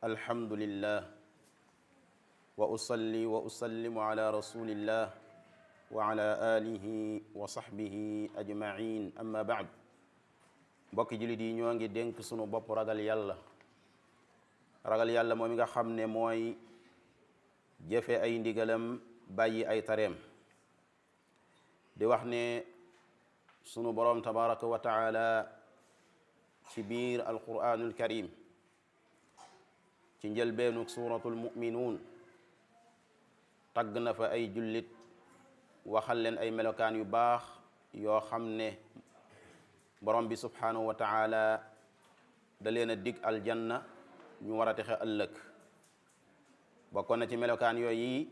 الحمد لله وأصلي وأسلم على رسول الله وعلى آله وصحبه أجمعين أما بعد mbokki jullit yi ñoo ngi dénk sunu bopp ragal yàlla moom mi nga xam ne mooy jëfe ay ndigalam bàyyi ay tareem di wax ne sunu boroom tabaraka wa taala ci biir alquranul karim ci njëlbeenug suratul muminuun tagg na fa ay jullit waxal leen ay melokaan yu baax yoo xam ne borom bi subhanahu wa taala da leen a dig aljanna ñu war a texe ëllëg bokkoon na ci melokaan yooyu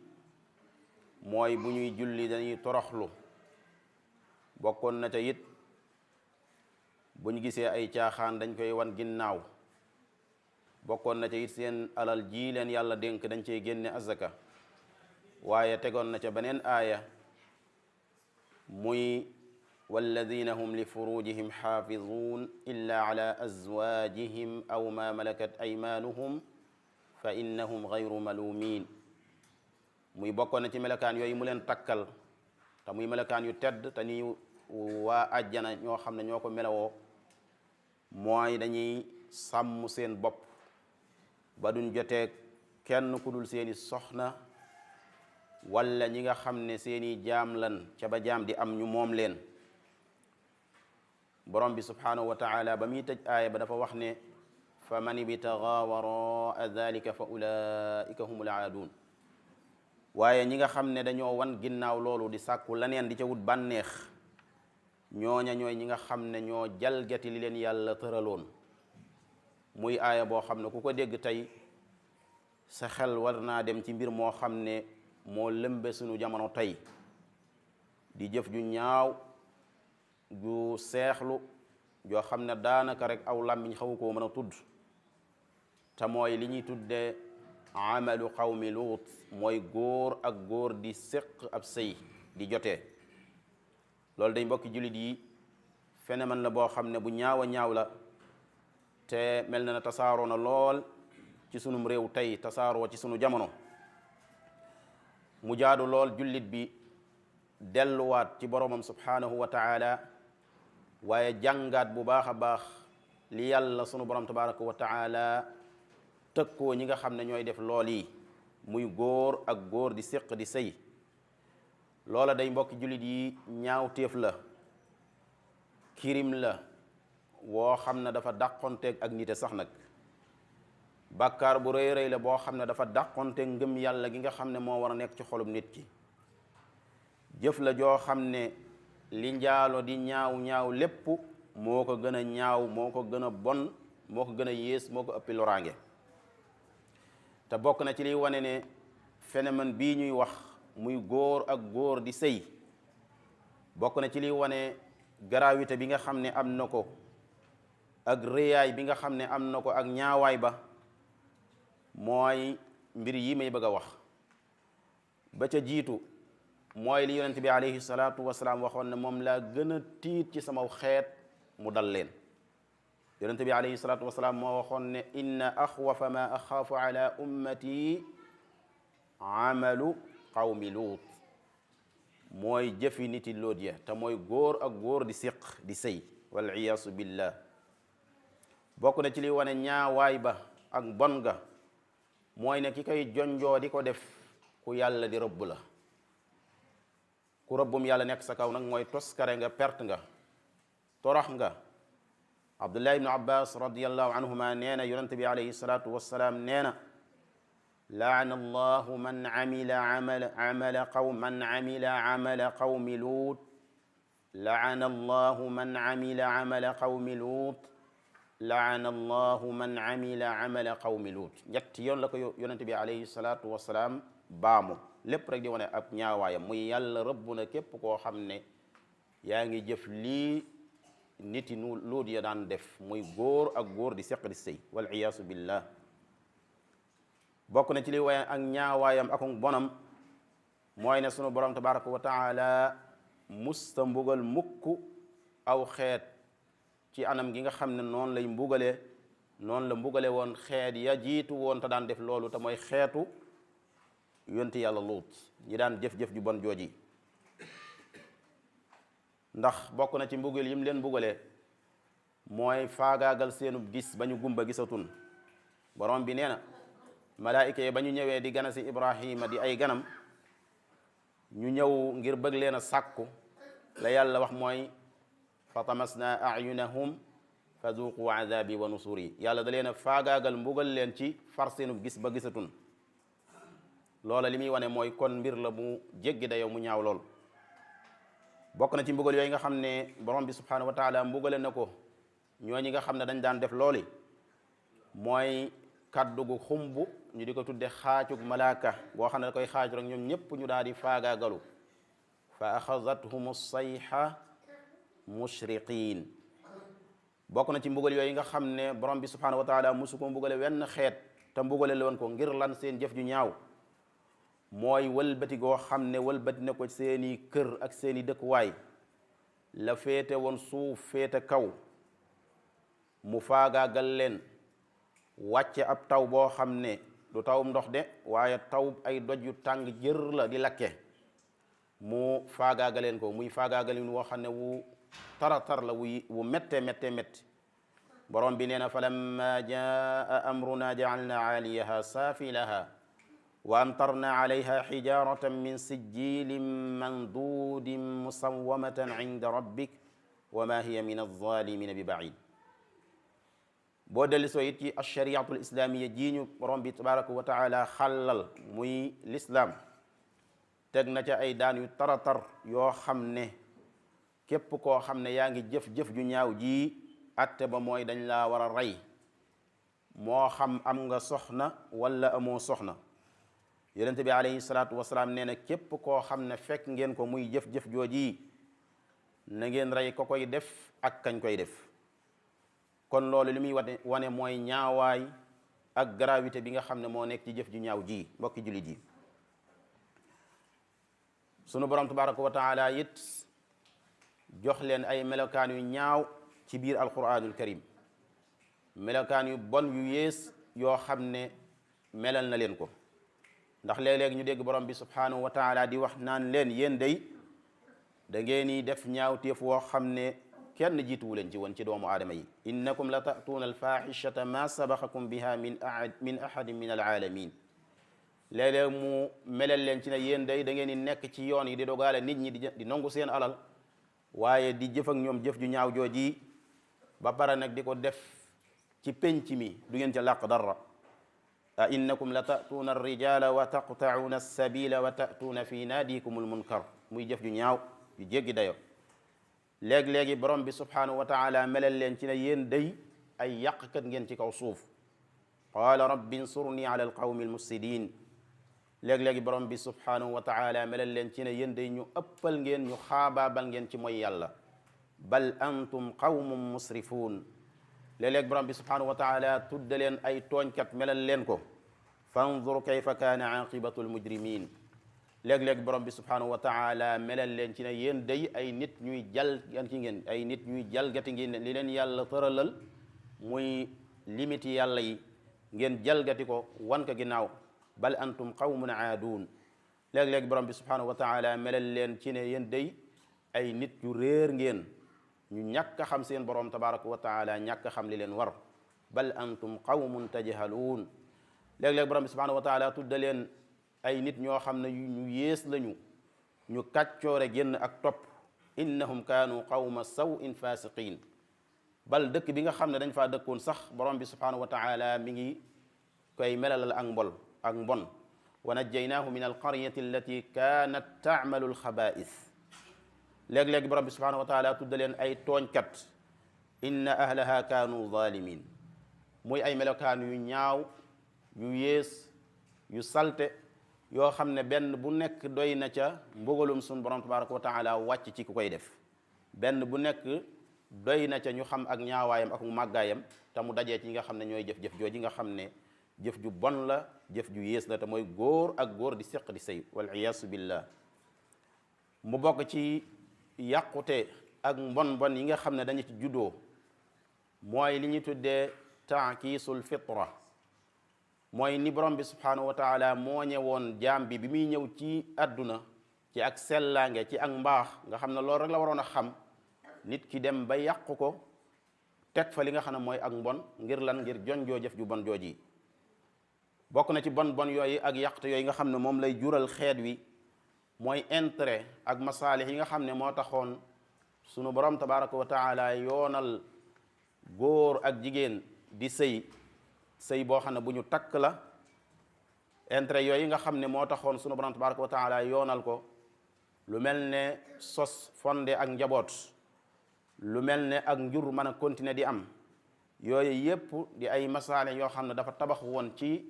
mooy bu ñuy julli dañuy toroxlu bokkoon na ca it bu ñu gisee ay caaxaan dañ koy wan ginnaaw bokkoon na ca it seen alal ji leen yàlla dénk dañ cey génne azaka waaye tegoon na ca beneen aaya muy walladina hum li furujihim xaafizuun illa ala azwajihim aw ma malakat aymanuhum fa innahum gayru malumin muy bokkoon na ci melokaan yooyu mu leen takkal te muy melokaan yu tedd te ni waa àjjana ñoo xam ne ñoo ko melawoo mooy dañuy sàmm seen bopp ba duñ jotee kenn ku dul seeni soxna walla ñi nga xam ne seeni jaam lan ca ba jaam di am ñu moom leen borom bi subhanahu wa taala ba muy tëj aaya ba dafa wax ne fa man ibtagaa waraa dalika fa ulaika humul aadun waaye ñi nga xam ne dañoo wan ginnaaw loolu di sàkku laneen di ca wut bànneex ñooña ñooy ñi nga xam ne ñoo jalgati li leen yàlla tëraloon muy aaya boo xam ne ku ko dégg tey sa xel war naa dem ci mbir moo xam ne moo lëmbe sunu jamono tey di jëf ju ñaaw ju seexlu joo xam ne daanaka rek aw làmmiñ xawu koo mën a tudd te mooy li ñuy tudde amalu qawmi luut mooy góor ak góor di séq ab sëy di jotee loolu day mbokki jullit yi phénomène la boo xam ne bu ñaaw a ñaaw la te mel na ne tasaaroo na lool ci sunum réew tey tasaaroo ci sunu jamono mu jaadu lool jullit bi delluwaat ci boromam subhanahu wa taala waaye jàngaat bu baax a baax li yàlla sunu borom tabaraka wa taala tëkkoo ñi nga xam ne ñooy def lool yi muy góor ak góor di séq di sëy loola day mbokki jullit yi ñaawteef la kirim la woo xam ne dafa dàqonteeg ak nite sax nag bàkkaar bu rëy rëy la boo xam ne dafa dàqonteeg ngëm yàlla gi nga xam ne moo war a nekk ci xolum nit ki jëf la joo xam ne li njaalo di ñaaw ñaaw lépp moo ko gën a ñaaw moo ko gën a bon moo ko gën a yées moo ko ëppi loraange te bokk na ci liy wane ne phénomène bii ñuy wax muy góor ak góor di sëy bokk na ci liy wane gravité bi nga xam ne am na ko ak réyaay bi nga xam ne am na ko ak ñaawaay ba mooy mbir yi may bëgg a wax ba ca jiitu mooy li yonent bi alayhi salaatu wasalaam waxoon ne moom laa gën a tiit ci sama xeet mu dal leen yonent bi alayhi salaatu wasalaam moo waxoon ne inna axwafa ma axaafu ala ummati amalu qawmi luut mooy jëfi niti loot ya te mooy góor ak góor di siq di sëy wal iyaasu billah bokk na ci li wane ñaawaay ba ak bon ga mooy ne ki koy jonjoo di ko def ku yàlla di rëbb la ku rëbbum yàlla nekk sa kaw nag mooy toskare nga perte nga torox nga abdullah ibnu abbas radiallahu anhuma nee na yonent bi alayhi salatu wassalaam nee na laana allahu man amila qawmi luut laana allahu man amila amala qawmi luut laana allahu man amila amala qawmi luut ñetti yoon la ko yonent bi alayhi salatu wassalaam baamu lépp rek di wane ab ñaawaayam muy yàlla rëbb na képp koo xam ne yaa ngi jëf lii nit yi nu luut ya daan def muy góor ak góor di seq di sëy wal iyaasu billah bokk na ci li waye ak ñaawaayam ak bonam mooy ne sunu borom tabaraka wa taala musta mbugal mukk aw xeet ci anam gi nga xam ne noonu lay mbugalee noonu la mbugale woon xeet ya jiitu woon te daan def loolu te mooy xeetu yonti yàlla luut ñi daan jëf-jëf ju bon jooji. ndax bokk na ci mbugal yim leen mbugale mooy faagaagal seenub gis ba ñu gumba gisatun. borom bi nee na malaayika yi ba ñu ñëwee di gana si Ibrahima di ay ganam ñu ñëw ngir bëgg leen a sàkku la yàlla wax mooy fa tamasna ayunahum fa zuqu azabi wa nusuri. yàlla da leen a faagaagal mbugal leen ci far seenub gis ba gisatun. loola li muy wane mooy kon mbir la mu jéggi dayow mu ñaaw lool. bokk na ci mbugal yooyu nga xam ne borom bi subhanahu wa taala mbugale na ko ñooñi nga xam ne dañ daan def looli mooy kaddu gu xumb ñu di ko tudde xaacug malaaka boo xam ne da koy xaaju rek ñoom ñépp ñu daal di faagaagalu. fa axazathum sayha mushriqin. bokk na ci mbugal yooyu nga xam ne borom bi subhanahu wa taala musu ko mbugale wenn xeet te mbugale la woon ko ngir lan seen jëf ju ñaaw mooy wëlbati goo xam ne wëlbati na ko seeni kër ak seeni dëkkuwaay la féete woon suuf féete kaw mu faagaagal leen wàcce ab taw boo xam ne du tawum ndox de waaye taw ay doj yu tàng jër la di lakke mu faagaagaleen ko muy faagaagaleen woo xam ne wu taratar la wu métte métte métti. borom bi nee na fa lamma jaa amruna jaalna aaliyaha saafilaha wa amtarna alayha xijaratan min sijjilin mandudin musawamatan inda rabbik wa ma hiya min alzalimina bi baid. boo delli soo it ci alshariatul islamiya jii ñu borom bi tabaraka wa taala xàllal muy lislaam teg na ca ay daan yu taratar yoo xam ne képp koo xam ne yaa ngi jëf-jëf ju ñaaw ji atte ba mooy dañ laa war a rey moo xam am nga soxna wala amoo soxna. yonent bi alayhi salaatu wasalaam nee na képp koo xam ne fekk ngeen ko muy jëf-jëf jooji na ngeen rey ko koy def ak kañ koy def. kon loolu li muy wane mooy ñaawaay ak gravité bi nga xam ne moo nekk ci jëf ju ñaaw ji mbokki jullit ji. sunu borom tabaraka wa taala it jox leen ay melokaan yu ñaaw ci biir alquranul karim melokaan yu bon yu yées yoo xam ne melal na leen ko. ndax léeg-léeg ñu dégg borom bi subhanahu wa taala di wax naan leen yéen day da ngeen di def ñaawteef woo xam ne kenn jiituwu leen ci woon ci doomu aadama yi. innakum la ta'tuuna alfaaxishata ma sabaxakum biha min ahadin min alaalamin. léeg-léeg mu melal leen ci ne yéen day da ngeen di nekk ci yoon yi di dogaale nit ñi di nangu seen alal waaye di jëf ak ñoom jëf ju ñaaw jooji ba pare nag di ko def ci penc mi du ngeen ca làq dara. a innakum la ta'tuuna arrijala wa taqta'uuna alsabila wa ta'tuuna fi naadikum almunkar. muy jëf ju ñaaw ju jéggi dayo. léeg-léegi borom bi subhanahu wa taala melal leen ci ne yéen day ay yàqkat ngeen ci kaw suuf. qaala rabbi nsurni ala alqawmi almufsidin. léeg-léegi borom bi subhanahu wa taala melal leen ci ne yéen day ñu ëppal ngeen ñu xaabaabal ngeen ci mooy yàlla. bal antum qawmun musrifuun. léeg-léeg borom bi subhanahu wa taala tudda leen ay tooñkat melal leen ko. fanzur kayfa kaana aqibatu almujrimin. léeg-léeg borom bi subhanahu wa taala melal leen ci ne yéen day ay nit ñuy jalgati ngeen ay nit ñuy jalgati ngeen li leen yàlla tëralal muy limiti yàlla yi ngeen jalgati ko wan ko ginnaaw. bal antum qawmun aaduun. léeg-léeg borom bi subhanahu wa taala melal leen ci ne yéen day ay nit yu réer ngeen ñu ñàkk a xam seen borom tabaraka wa taala ñàkk a xam li leen war. bal antum qawmun tajhaluun. léeg-léeg borom bi subhanahu wa taala tudda leen ay nit ñoo xam ne ñu yées lañu ñu kàccoore génn ak topp. innahum kaanu qawma sawin fasiqin. bal dëkk bi nga xam ne dañ faa dëkkoon sax borom bi subhanahu wa taala mi ngi koy melalal ak mbon. wa najjaynaahu min alqaryati allati kaanat taamalu alxabaa'is. léeg-léeg borom bi subhanahu wa taala tudda leen ay tooñkat. inna ahlaha kaanu zalimin. muy ay melokaan yu ñaaw yu yées yu salte yoo xam ne benn bu nekk doy na ca mbugalum sun borom tabaraka wa taala wàcc ci ku koy def. benn bu nekk doy na ca ñu xam ak ñaawaayam ak màggaayam te mu dajee ci ñi nga xam ne ñooy jëf-jëf jooji nga xam ne jëf ju bon la jëf ju yées la te mooy góor ak góor di séq di sëy wal iyaasu billah. mu bokk ci yàqute ak mbon mbon yi nga xam ne dañu ci juddoo mooy li ñuy tuddee taakiisul fitra mooy ni borom bi subhanahu wa taala moo ñëwoon jaam bi muy ñëw ci àdduna ci ak sellaange ci ak mbaax nga xam ne loolu rek la waroon a xam nit ki dem ba yàqu ko teg fa li nga xam ne mooy ak mbon ngir lan ngir jonjoo jëf ju bon jooji bokk na ci bon bon yooyu ak yàqte yooyu nga xam ne moom lay jural xeet wi mooy intérêt ak masaalix yi nga xam ne moo taxoon sunu borom tabaraka wa taala yoonal góor ak jigéen di sëy boo xam ne bu ñu takk la intérêt yooyu nga xam ne moo taxoon sunu borom tabaraka wa taala yoonal ko lu mel ne sos fonde ak njaboot lu mel ne ak njur mën a continuer di am yooyu yépp di ay masaalix yoo xam ne dafa tabax woon ci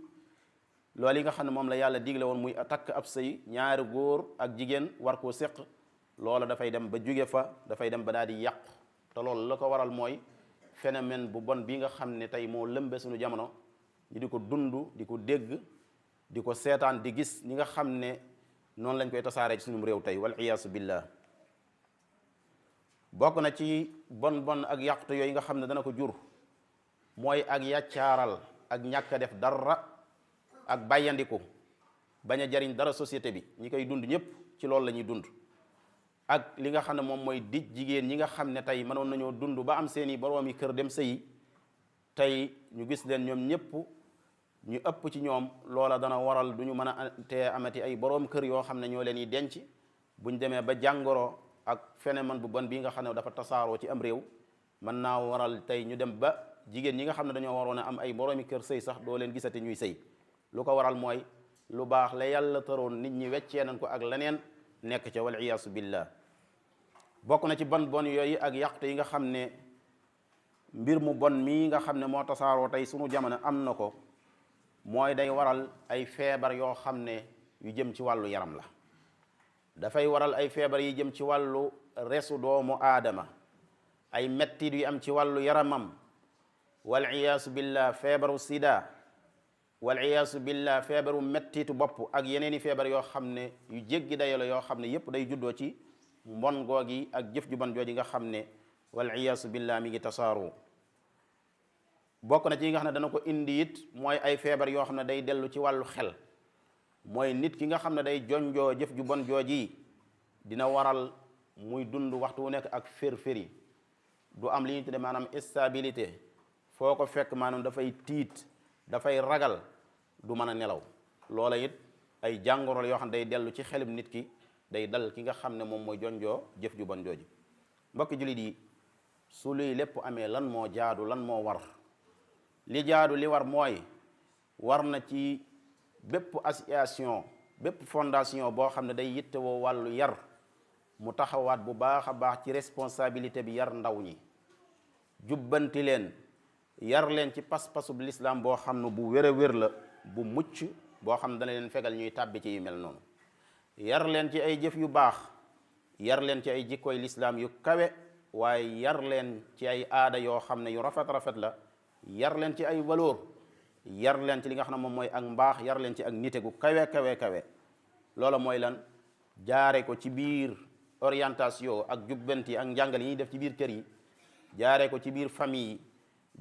loolu yi nga xam ne moom la yàlla digle woon muy takk ab sëy ñaari góor ak jigéen war koo séq loola dafay dem ba jóge fa dafay dem ba daal di yàqu te loolu la ko waral mooy phénomène bu bon bi nga xam ne tey moo lëmbe suñu jamono ñu di ko dund di ko dégg di ko seetaan di gis ñi nga xam ne noonu lañ koy tasaaree ci suñu réew tey wal iyaasu billah bokk na ci bon bon ak yàqute yooyu nga xam ne dana ko jur mooy ak yàccaaral ak ñàkk a def dara ak bàyyandiku bañ a jariñ dara société bi ñi koy dund ñëpp ci loolu la ñuy dund ak li nga xam ne moom mooy dij jigéen ñi nga xam ne tey mënoon nañoo dund ba am seeni boroomi kër dem sëyi tey ñu gis leen ñoom ñëpp ñu ëpp ci ñoom loola dana waral du ñu mën a te amati ay boroom kër yoo xam ne ñoo leen di denc buñ demee ba jàngoro ak phénomène bu bon bii nga xam ne dafa tasaaroo ci am réew mën naa waral tey ñu dem ba jigéen ñi nga xam ne dañoo waroon a am ay boroomi kër sëy sax doo leen gisati ñuy sëy lu ko waral mooy lu baax la yàlla tëroon nit ñi weccee nañ ko ak leneen nekk ca wal iyaasu billah bokk na ci bon bon yooyu ak yàqte yi nga xam ne mbir mu bon mii nga xam ne moo tasaaroo tey sunu jamono am na ko mooy day waral ay feebar yoo xam ne yu jëm ci wàllu yaram la dafay waral ay feebar yi jëm ci wàllu resu doomu aadama ay mettit yu am ci wàllu yaramam wal iyaasu billah feebaru sida wal iyaasu billah feebaru mettitu bopp ak yeneeni feebar yoo xam ne yu jéggi dayo la yoo xam ne yépp day juddoo ci mbon googi ak jëf ju bon jooji nga xam ne wal iyaasu billah mi ngi tasaaru bokk na ci yi nga xam ne dana ko indi it mooy ay feebar yoo xam ne day dellu ci wàllu xel mooy nit ki nga xam ne day jonjoo jëf ju bon jooji dina waral muy dund waxtu wu nekk ak fér-féri du am li ñuy tudde maanaam stabilité foo ko fekk maanaam dafay tiit dafay ragal du mën a nelaw loola it ay jàngoro yoo xam ne day dellu ci xelum nit ki day dal ki nga xam ne moom mooy jonjoo jëf ju bon jooji mbokki jullit yi su luy lépp amee lan moo jaadu lan moo war li jaadu li war mooy war na ci bépp association bépp fondation boo xam ne day yittewoo wàllu yar mu taxawaat bu baax a baax ci responsabilité bi yar ndaw ñi jubbanti leen yar leen ci pas-pasub lislaam boo xam ne bu wér a wér la bu mucc boo xam ne dana leen fegal ñuy tàbbi ci yu mel noonu yar leen ci ay jëf yu baax yar leen ci ay jikkoy lislaam yu kawe waaye yar leen ci ay aada yoo xam ne yu rafet la yar leen ci ay valeur yar leen ci li nga xam ne moom mooy ak mbaax yar leen ci ak nite gu kawe loola mooy lan jaare ko ci biir orientation ak jubbanti ak njàngal yi ñuy def ci biir kër yi jaare ko ci biir famille yi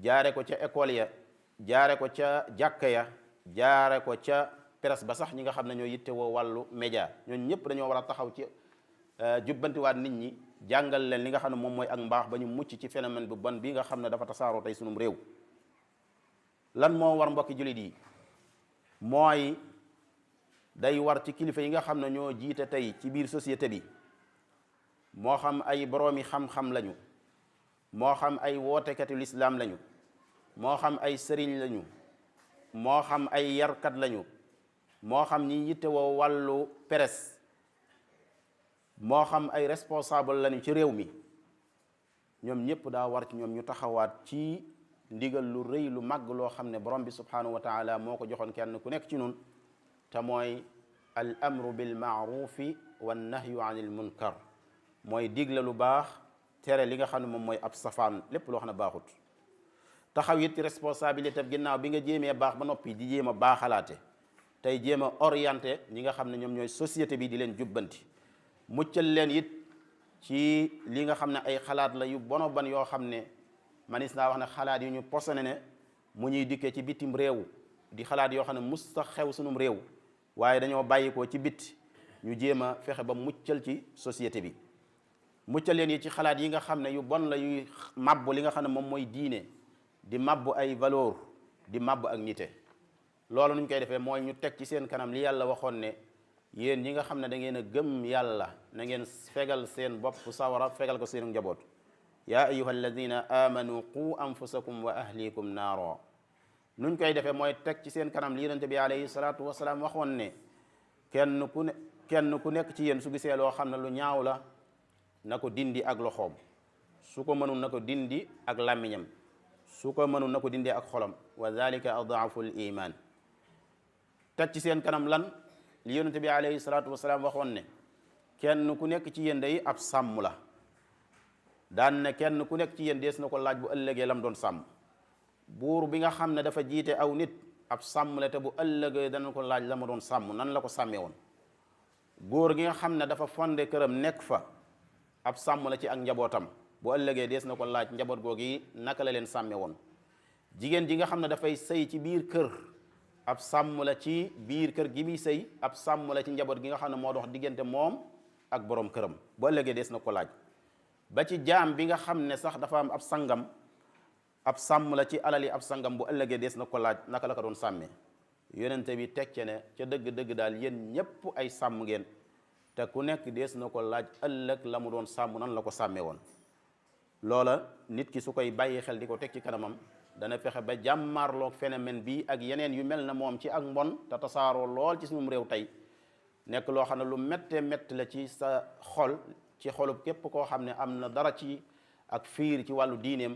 jaare ko ca école ya jaare ko ca jàkka ya jaare ko ca presse ba sax ñi nga xam ne ñoo yittewoo wàllu média ñooñu ñëpp dañoo war a taxaw ci jubbantiwaat nit ñi jàngal leen li nga xam ne moom mooy ak mbaax ba ñu mucc ci phénomène bu bon bi nga xam ne dafa tasaaroo tey sunum réew lan moo war mbokki jullit yi mooy day war ci kilifa yi nga xam ne ñoo jiite tey ci biir société bi moo xam ay boroomi xam-xam lañu moo xam ay wootekati lislaam lañu moo xam ay sëriñ lañu moo xam ay yarkat lañu moo xam ñi yittewoo wàllu presse moo xam ay responsable lañu ci réew mi ñoom ñëpp daa war ci ñoom ñu taxawaat ci ndigal lu rëy lu màgg loo xam ne borom bi subhanahu wa taala moo ko joxoon kenn ku nekk ci nun te mooy al amru bil maarufi wan nahyu anil munkar mooy digle lu baax tere li nga xam ne moom mooy ab safaan lépp loo xam ne baaxut taxaw it ci responsabilité ginnaaw bi nga jéemee baax ba noppi di jéem a baaxalaate tey jéem a orienté ñi nga xam ne ñoom ñooy société bi di leen jubbanti muccal leen it ci li nga xam ne ay xalaat la yu bono ban yoo xam ne manis naa wax ne xalaat yu ñu posone ne mu ñuy dikkee ci bitim réew di xalaat yoo xam ne mus sax xew sunum réew waaye dañoo bàyyikoo ci bit ñu jéem a fexe ba muccal ci société bi muccal leen yi ci xalaat yi nga xam ne yu bon la yuy màbbu li nga xam ne moom mooy diine di màbbu ay valeur di màbbu ak nite loolu nuñ koy defee mooy ñu teg ci seen kanam li yàlla waxoon ne yéen ñi nga xam ne da ngeen a gëm yàlla na ngeen fegal seen bopp sawara fegal ko seen njaboot yaa ayuha alladina amanu qu anfusakum wa ahlikum naaro nuñ koy defee mooy teg ci seen kanam li yonente bi alayhi salaatu wasalaam waxoon ne kenn ku nekk ci yéen su gisee loo xam ne lu ñaaw la na ko dindi ak loxoom su ko mënul na ko dindi ak làmmiñam su ko mënul na ko dindi ak xolam wa dalika adaafu l iman teg ci seen kanam lan li yonente bi alayhi salaatu wasalaam waxoon ne kenn ku nekk ci yéen day ab sàmm la daan ne kenn ku nekk ci yéen dees na ko laaj bu ëllëgee lam doon sàmm buur bi nga xam ne dafa jiite aw nit ab sàmm la te bu ëllëgee dana ko laaj la ma doon sàmm nan la ko sàmmee woon góor gi nga xam ne dafa fonde këram nekk fa ab sàmm la ci ak njabootam bu ëllëgee dees na ko laaj njaboot googu yi naka la leen sàmme woon jigéen ji nga xam ne dafay sëy ci biir kër ab sàmm la ci biir kër gi muy sëy ab sàmm la ci njaboot gi nga xam ne moo dox diggante moom ak borom këram bu ëllëgee dees na ko laaj ba ci jaam bi nga xam ne sax dafa am ab sangam ab sàmm la ci alali ab sangam bu ëllëgee dees na ko laaj naka la ko doon sàmmee yonente bi teg ne ca dëgg-dëgg daal yéen ñépp ay sàmm ngeen te ku nekk dees na ko laaj ëllëg la mu doon sàmm nan la ko sàmmee woon loola nit ki su koy bàyyi xel di ko teg ci kanamam dana fexe ba jàmmaarloog phénomène bi ak yeneen yu mel na moom ci ak mbon te tasaaroo lool ci suñu réew tey nekk loo xam ne lu métte métti la ci sa xol ci xolub képp koo xam ne am na dara ci ak fiir ci wàllu diineem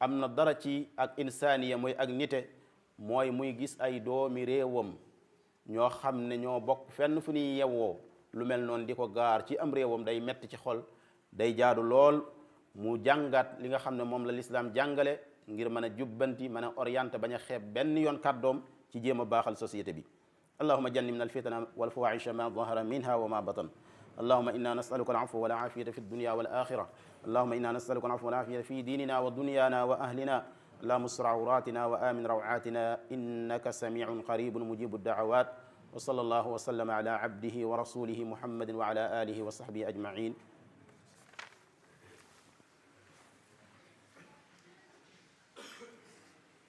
am na dara ci ak insaaniya mooy ak nite mooy muy gis ay doomi réewam ñoo xam ne ñoo bokk fenn fu ñuy yewwoo lu mel noonu di ko gaar ci am réewam day metti ci xol day jaadu lool mu jàngat li nga xam ne moom la lislaam jàngale ngir mën a jubbanti mën a orienté bañ a xeeb benn yoon kàddoom ci jéem a baaxal société bi allahuma jannibna alfitana walfawaisha ma dahara minha wa ma batan allahuma inna nasaluka alafwa wal afiyata fi dunya wal axira allahuma inna nasaluka alafwa wal afiyata fi dinina wa dunyana wa ahlina اللهم استر عوراتنا وآمن روعاتنا إنك سميع قريب مجيب الدعوات وصلى الله وسلم على عبده ورسوله محمد وعلى آله وصحبه أجمعين